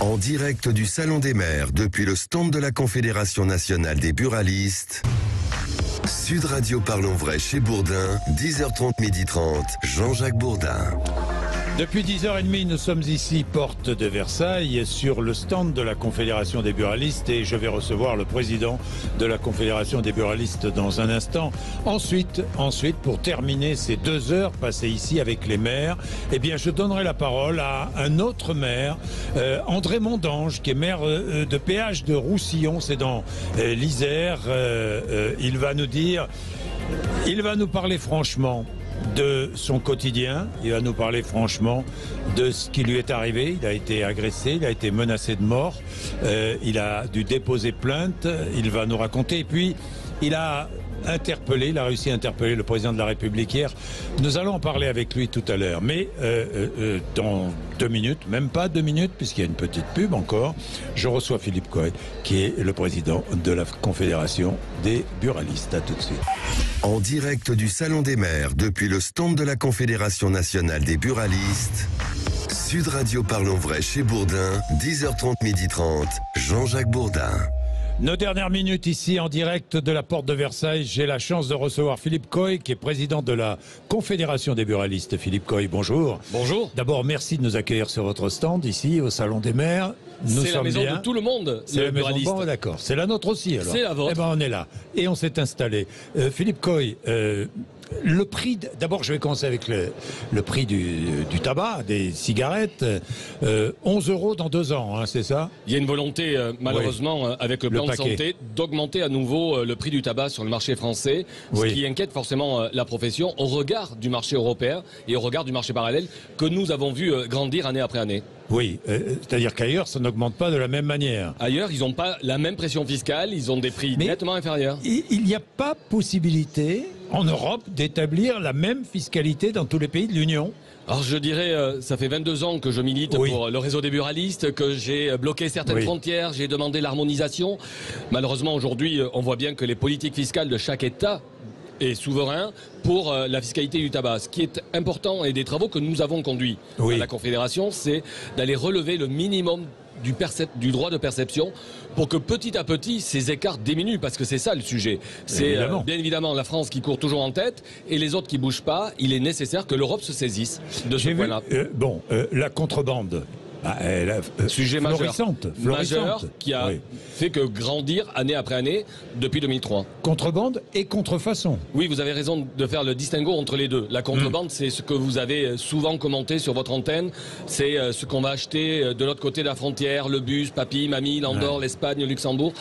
En direct du Salon des maires depuis le stand de la Confédération nationale des buralistes. Sud Radio Parlons Vrai chez Bourdin, 10h30, 12h30, Jean-Jacques Bourdin. Depuis 10h30, nous sommes ici, porte de Versailles, sur le stand de la Confédération des buralistes et je vais recevoir le président de la Confédération des buralistes dans un instant. Ensuite, pour terminer ces 2 heures passées ici avec les maires, eh bien, je donnerai la parole à un autre maire, André Mondange, qui est maire de Péage de Roussillon, c'est dans l'Isère. Il va nous parler franchement de son quotidien, il va nous parler franchement de ce qui lui est arrivé. Il a été agressé, il a été menacé de mort, il a dû déposer plainte, il va nous raconter. Et puis, il a réussi à interpeller le président de la République hier. Nous allons en parler avec lui tout à l'heure. Mais dans 2 minutes, même pas 2 minutes, puisqu'il y a une petite pub encore, je reçois Philippe Coy, qui est le président de la Confédération des buralistes. À tout de suite. En direct du Salon des maires depuis le stand de la Confédération nationale des buralistes. Sud Radio Parlons Vrai chez Bourdin, 10h30, 12h30, Jean-Jacques Bourdin. Nos dernières minutes ici en direct de la porte de Versailles. J'ai la chance de recevoir Philippe Coy, qui est président de la Confédération des buralistes. Philippe Coy, bonjour. Bonjour. D'abord, merci de nous accueillir sur votre stand ici au Salon des maires. C'est la maison de tout le monde, c'est la maison. Bon, d'accord. C'est la nôtre aussi, alors. C'est la vôtre. Eh ben, on est là. Et on s'est installé. Philippe Coy, le prix, d'abord je vais commencer avec le prix du tabac, des cigarettes, 11 € dans 2 ans, hein, c'est ça? Il y a une volonté, malheureusement, avec le plan de santé, d'augmenter à nouveau le prix du tabac sur le marché français, ce qui inquiète forcément la profession au regard du marché européen et au regard du marché parallèle que nous avons vu grandir année après année. Oui, c'est-à-dire qu'ailleurs, ça n'augmente pas de la même manière. Ailleurs, ils n'ont pas la même pression fiscale, ils ont des prix nettement inférieurs. Il n'y a pas possibilité, en Europe, d'établir la même fiscalité dans tous les pays de l'Union? Alors je dirais, ça fait 22 ans que je milite pour le réseau des buralistes, que j'ai bloqué certaines frontières, j'ai demandé l'harmonisation. Malheureusement, aujourd'hui, on voit bien que les politiques fiscales de chaque État et souverain pour la fiscalité du tabac. Ce qui est important et des travaux que nous avons conduits à la Confédération, c'est d'aller relever le minimum du droit de perception pour que petit à petit ces écarts diminuent, parce que c'est ça le sujet. C'est bien évidemment la France qui court toujours en tête et les autres qui bougent pas. Il est nécessaire que l'Europe se saisisse de ce point-là. La contrebande. Sujet florissante, majeur qui a fait que grandir année après année depuis 2003. Contrebande et contrefaçon. Oui, vous avez raison de faire le distinguo entre les deux. La contrebande, c'est ce que vous avez souvent commenté sur votre antenne. C'est ce qu'on va acheter de l'autre côté de la frontière, le bus, papy, mamie, l'Andorre, l'Espagne, le Luxembourg.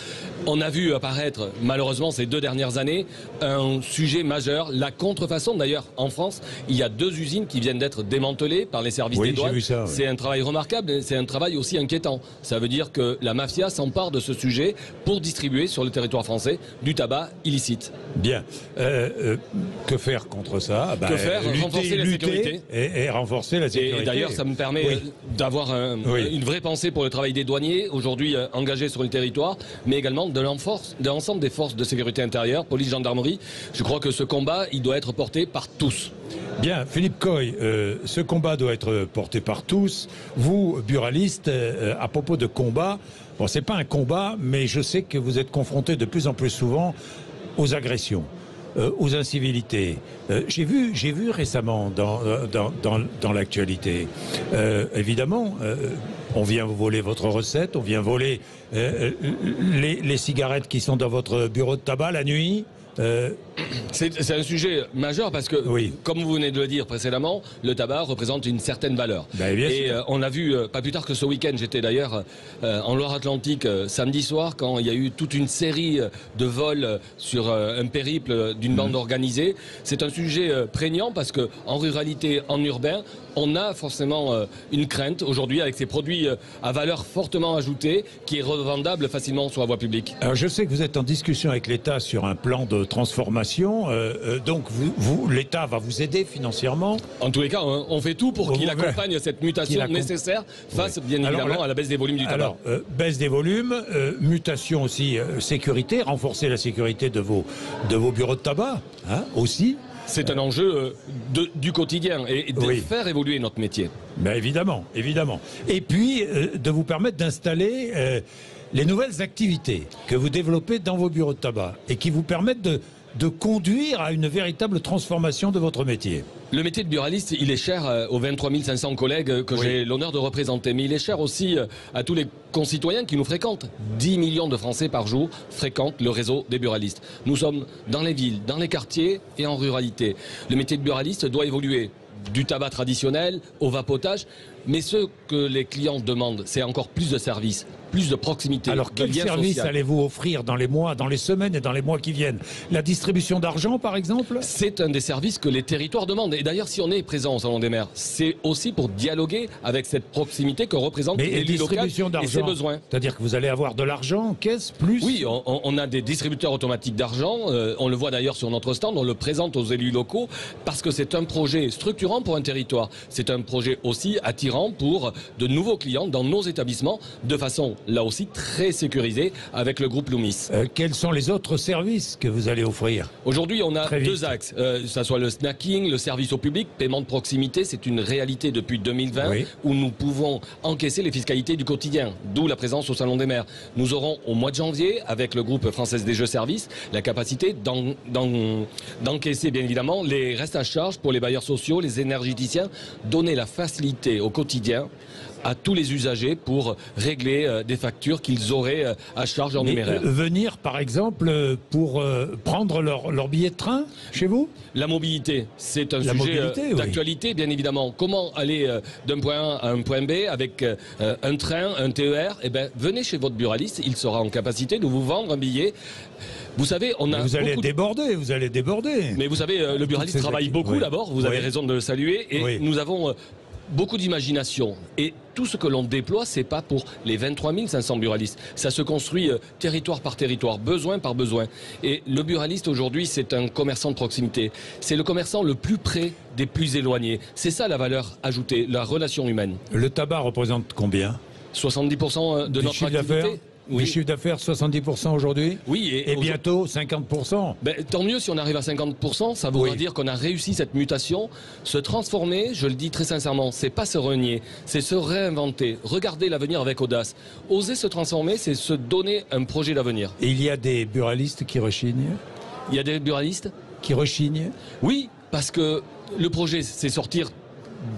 On a vu apparaître, malheureusement, ces 2 dernières années, un sujet majeur. La contrefaçon, d'ailleurs, en France, il y a 2 usines qui viennent d'être démantelées par les services des douanes. C'est un travail remarquable. C'est un travail aussi inquiétant. Ça veut dire que la mafia s'empare de ce sujet pour distribuer sur le territoire français du tabac illicite. Bien. Que faire contre ça? Que faire? Renforcer la sécurité. Et renforcer la sécurité. Et d'ailleurs, ça me permet d'avoir une vraie pensée pour le travail des douaniers, aujourd'hui engagés sur le territoire, mais également de l'ensemble des forces de sécurité intérieure, police, gendarmerie. Je crois que ce combat, il doit être porté par tous. Bien, Philippe Coy, ce combat doit être porté par tous. Vous, buraliste, à propos de combat, bon, c'est pas un combat, mais je sais que vous êtes confronté de plus en plus souvent aux agressions, aux incivilités. J'ai vu récemment dans l'actualité, évidemment, on vient vous voler votre recette, on vient voler les cigarettes qui sont dans votre bureau de tabac la nuit. C'est un sujet majeur parce que, comme vous venez de le dire précédemment, le tabac représente une certaine valeur. Et on a vu, pas plus tard que ce week-end, j'étais d'ailleurs en Loire-Atlantique samedi soir, quand il y a eu toute une série de vols sur un périple d'une bande organisée. C'est un sujet prégnant parce que en ruralité, en urbain, on a forcément une crainte aujourd'hui avec ces produits à valeur fortement ajoutée qui est revendable facilement sur la voie publique. Alors je sais que vous êtes en discussion avec l'État sur un plan de transformation, donc l'État va vous aider financièrement? En tous les cas, on fait tout pour qu'il accompagne cette mutation nécessaire face bien évidemment à la baisse des volumes du tabac. Alors, baisse des volumes, mutation aussi, sécurité, renforcer la sécurité de vos bureaux de tabac, hein, aussi. C'est un enjeu du quotidien et de faire évoluer notre métier. Ben évidemment, évidemment. Et puis, de vous permettre d'installer les nouvelles activités que vous développez dans vos bureaux de tabac et qui vous permettent de conduire à une véritable transformation de votre métier. Le métier de buraliste, il est cher aux 23 500 collègues que j'ai l'honneur de représenter, mais il est cher aussi à tous les concitoyens qui nous fréquentent. 10 millions de Français par jour fréquentent le réseau des buralistes. Nous sommes dans les villes, dans les quartiers et en ruralité. Le métier de buraliste doit évoluer du tabac traditionnel au vapotage, mais ce que les clients demandent, c'est encore plus de services, plus de proximité. Alors quel service allez-vous offrir dans les mois, dans les semaines et dans les mois qui viennent? La distribution d'argent par exemple? C'est un des services que les territoires demandent. Et d'ailleurs, si on est présent au Salon des maires, c'est aussi pour dialoguer avec cette proximité que représente l'élu local et ses besoins. C'est-à-dire que vous allez avoir de l'argent en caisse plus? Oui, on a des distributeurs automatiques d'argent. On le voit d'ailleurs sur notre stand, on le présente aux élus locaux parce que c'est un projet structurant pour un territoire. C'est un projet aussi attirant pour de nouveaux clients dans nos établissements de façon là aussi très sécurisée avec le groupe Loomis. Quels sont les autres services que vous allez offrir? Aujourd'hui, on a deux axes, ça soit le snacking, le service au public, paiement de proximité, c'est une réalité depuis 2020 où nous pouvons encaisser les fiscalités du quotidien, d'où la présence au Salon des maires. Nous aurons au mois de janvier, avec le groupe Française des Jeux Services, la capacité d'encaisser bien évidemment les restes à charge pour les bailleurs sociaux, les énergéticiens, donner la facilité au quotidien à tous les usagers pour régler des factures qu'ils auraient à charge en numéraire. Venir par exemple pour prendre leur billet de train chez vous? La mobilité, c'est un sujet d'actualité bien évidemment. Comment aller d'un point A à un point B avec un train, un TER? Eh bien, venez chez votre buraliste, il sera en capacité de vous vendre un billet. Vous savez, vous allez déborder, vous allez déborder. Mais vous savez, le buraliste travaille beaucoup d'abord, vous avez raison de le saluer, et nous avons beaucoup d'imagination. Et tout ce que l'on déploie, c'est pas pour les 23 500 buralistes. Ça se construit territoire par territoire, besoin par besoin. Et le buraliste aujourd'hui, c'est un commerçant de proximité. C'est le commerçant le plus près des plus éloignés. C'est ça la valeur ajoutée, la relation humaine. Le tabac représente combien? 70% de notre activité. Du chiffre d'affaires, 70% aujourd'hui? Oui. Et bientôt 50%? Tant mieux si on arrive à 50%, ça voudra dire qu'on a réussi cette mutation. Se transformer, je le dis très sincèrement, c'est pas se renier, c'est se réinventer, regarder l'avenir avec audace. Oser se transformer, c'est se donner un projet d'avenir. Et il y a des buralistes qui rechignent? Il y a des buralistes qui rechignent? Oui, parce que le projet, c'est sortir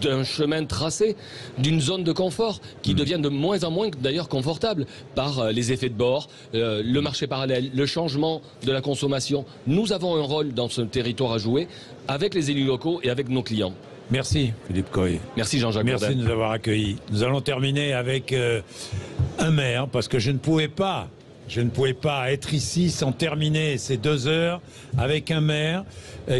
d'un chemin tracé, d'une zone de confort qui devient de moins en moins d'ailleurs confortable par les effets de bord, le marché parallèle, le changement de la consommation. Nous avons un rôle dans ce territoire à jouer avec les élus locaux et avec nos clients. Merci Philippe Coy. Merci Jean-Jacques Bourdin. Merci de nous avoir accueillis. Nous allons terminer avec un maire parce que je ne pouvais pas être ici sans terminer ces 2 heures avec un maire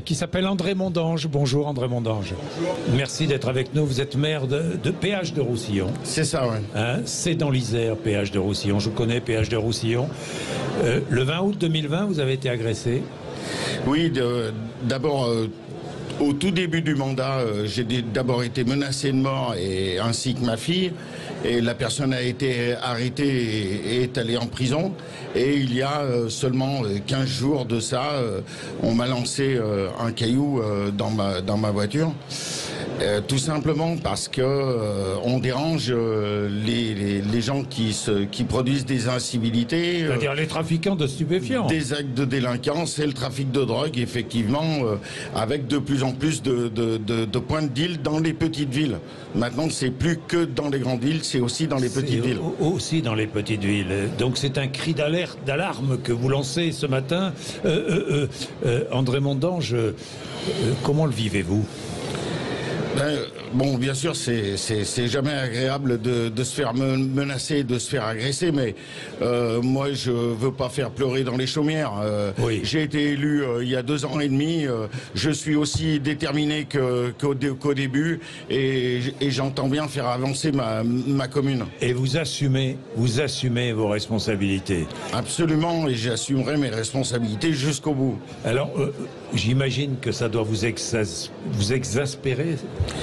qui s'appelle André Mondange. Bonjour André Mondange. Bonjour. Merci d'être avec nous. Vous êtes maire de Péage de Roussillon. C'est ça, oui. C'est dans l'Isère, Péage de Roussillon. Je connais Péage de Roussillon. Le 20 août 2020, vous avez été agressé. Oui, d'abord... Au tout début du mandat, j'ai d'abord été menacé de mort ainsi que ma fille. Et la personne a été arrêtée et est allée en prison. Et il y a seulement 15 jours de ça, on m'a lancé un caillou dans ma voiture. Tout simplement parce que on dérange les gens qui produisent des incivilités. C'est-à-dire les trafiquants de stupéfiants. Des actes de délinquance et le trafic de drogue, effectivement, avec de plus en plus de points de deal dans les petites villes. Maintenant, c'est plus que dans les grandes villes, c'est aussi dans les petites villes. Aussi dans les petites villes. Donc c'est un cri d'alerte, d'alarme que vous lancez ce matin. André Mondange, comment le vivez-vous ? Bon, bien sûr, c'est jamais agréable de se faire menacer, de se faire agresser, mais moi, je veux pas faire pleurer dans les chaumières. J'ai été élu il y a 2 ans et demi. Je suis aussi déterminé qu'au début, et j'entends bien faire avancer ma commune. Et vous assumez vos responsabilités. Absolument, et j'assumerai mes responsabilités jusqu'au bout. Alors, j'imagine que ça doit vous exaspérer,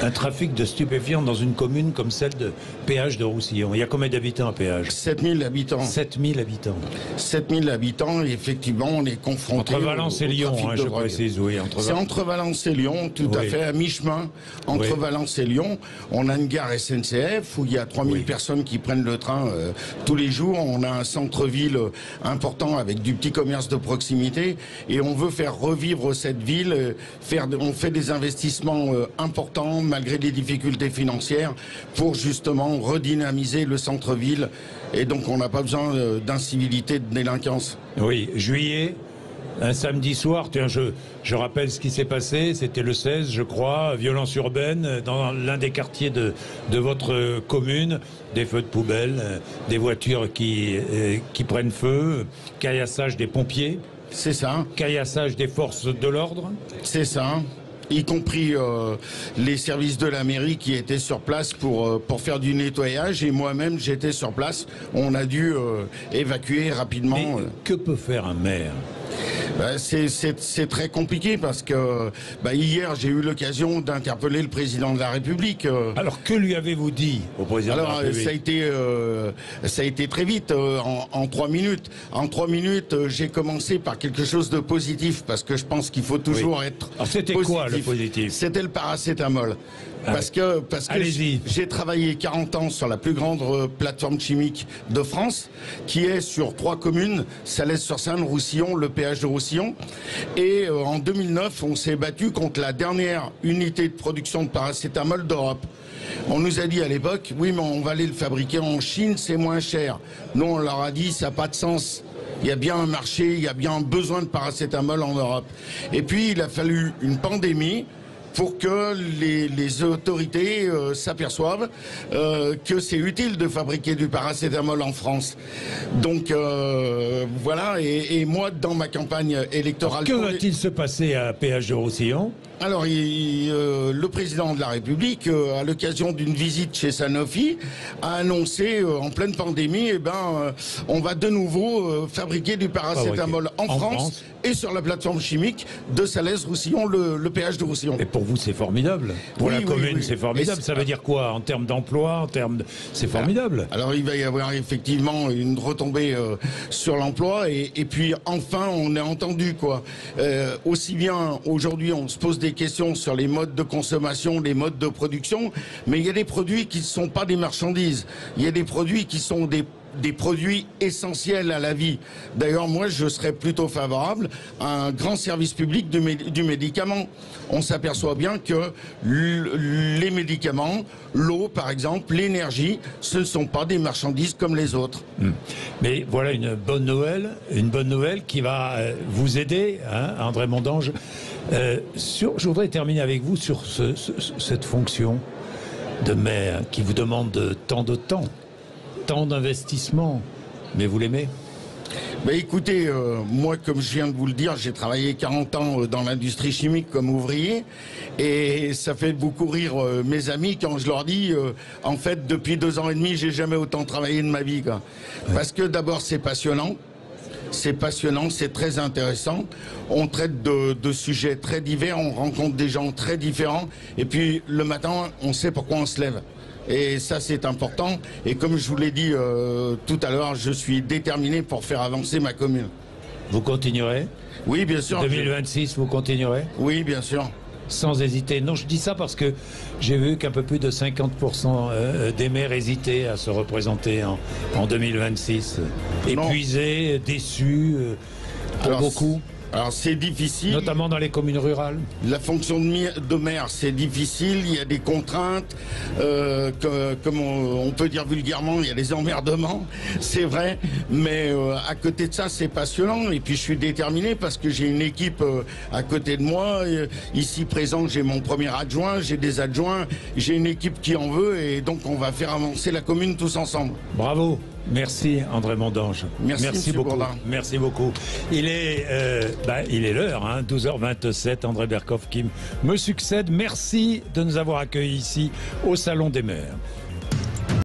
un trafic trafic de stupéfiants dans une commune comme celle de Péage de Roussillon. Il y a combien d'habitants à Péage? 7000 habitants. 7000 habitants. 7000 habitants, et effectivement, on est confronté entre Valence et Lyon, hein, je précise, oui. C'est entre Valence et Lyon, tout à fait, à mi-chemin. Entre Valence et Lyon, on a une gare SNCF où il y a 3000 personnes qui prennent le train tous les jours. On a un centre-ville important avec du petit commerce de proximité, et on veut faire revivre cette ville. On fait des investissements importants malgré les difficultés financières pour justement redynamiser le centre-ville, et donc on n'a pas besoin d'incivilité, de délinquance. Oui, juillet, un samedi soir, tiens, je rappelle ce qui s'est passé, c'était le 16 je crois, violence urbaine dans l'un des quartiers de votre commune, des feux de poubelle, des voitures qui prennent feu, caillassage des pompiers. C'est ça. Caillassage des forces de l'ordre. C'est ça. Y compris les services de la mairie qui étaient sur place pour faire du nettoyage, et moi-même j'étais sur place. On a dû évacuer rapidement. Mais que peut faire un maire? C'est très compliqué parce que hier j'ai eu l'occasion d'interpeller le président de la République. Alors que lui avez-vous dit au président de la République? Ça a été très vite, en 3 minutes. En 3 minutes, j'ai commencé par quelque chose de positif parce que je pense qu'il faut toujours être positif. Alors c'était quoi le positif? C'était le paracétamol. Parce que j'ai travaillé 40 ans sur la plus grande plateforme chimique de France, qui est sur 3 communes, Salaise-sur-Seine, Roussillon, le péage de Roussillon. Et en 2009, on s'est battu contre la dernière unité de production de paracétamol d'Europe. On nous a dit à l'époque, oui, mais on va aller le fabriquer en Chine, c'est moins cher. Nous, on leur a dit, ça n'a pas de sens. Il y a bien un marché, il y a bien un besoin de paracétamol en Europe. Et puis, il a fallu une pandémie pour que les autorités s'aperçoivent que c'est utile de fabriquer du paracétamol en France. Donc voilà, et moi, dans ma campagne électorale... Que va-t-il se passer à Péage de Roussillon? Alors, le président de la République, à l'occasion d'une visite chez Sanofi, a annoncé en pleine pandémie, on va de nouveau fabriquer du paracétamol en France et sur la plateforme chimique de Salaise-Roussillon, le péage de Roussillon. Et pour vous, c'est formidable. Pour la commune, c'est formidable. Ça veut dire quoi en termes d'emploi, c'est formidable. Alors, il va y avoir effectivement une retombée sur l'emploi, et puis enfin, on est entendu, quoi. Aussi bien aujourd'hui, on se pose des questions sur les modes de consommation, les modes de production, mais il y a des produits qui ne sont pas des marchandises. Il y a des produits qui sont des produits essentiels à la vie. D'ailleurs, moi, je serais plutôt favorable à un grand service public du médicament. On s'aperçoit bien que les médicaments, l'eau, par exemple, l'énergie, ce ne sont pas des marchandises comme les autres. Mais voilà une bonne nouvelle qui va vous aider, hein, André Mondange. Je voudrais terminer avec vous sur cette fonction de maire qui vous demande tant de temps, tant d'investissement, mais vous l'aimez? Écoutez, moi, comme je viens de vous le dire, j'ai travaillé 40 ans dans l'industrie chimique comme ouvrier, et ça fait beaucoup rire mes amis quand je leur dis, en fait, depuis 2 ans et demi, j'ai jamais autant travaillé de ma vie, quoi. Ouais. Parce que d'abord, c'est passionnant. C'est passionnant, c'est très intéressant. On traite de sujets très divers, on rencontre des gens très différents. Et puis, le matin, on sait pourquoi on se lève. Et ça, c'est important. Et comme je vous l'ai dit tout à l'heure, je suis déterminé pour faire avancer ma commune. Vous continuerez? Oui, bien sûr. 2026, vous continuerez? Oui, bien sûr. Sans hésiter. Non, je dis ça parce que j'ai vu qu'un peu plus de 50% des maires hésitaient à se représenter en 2026. Épuisés, déçus, pour beaucoup. Alors c'est difficile. Notamment dans les communes rurales. La fonction de maire, c'est difficile, il y a des contraintes, comme on peut dire vulgairement, il y a des emmerdements, c'est vrai, mais à côté de ça, c'est passionnant. Et puis je suis déterminé parce que j'ai une équipe à côté de moi. Ici présent, j'ai mon premier adjoint, j'ai des adjoints, j'ai une équipe qui en veut, et donc on va faire avancer la commune tous ensemble. Bravo. Merci André Mondange. Merci beaucoup. Bourdin. Merci beaucoup. Il est l'heure, hein, 12h27. André Berkoff qui me succède. Merci de nous avoir accueillis ici au Salon des maires.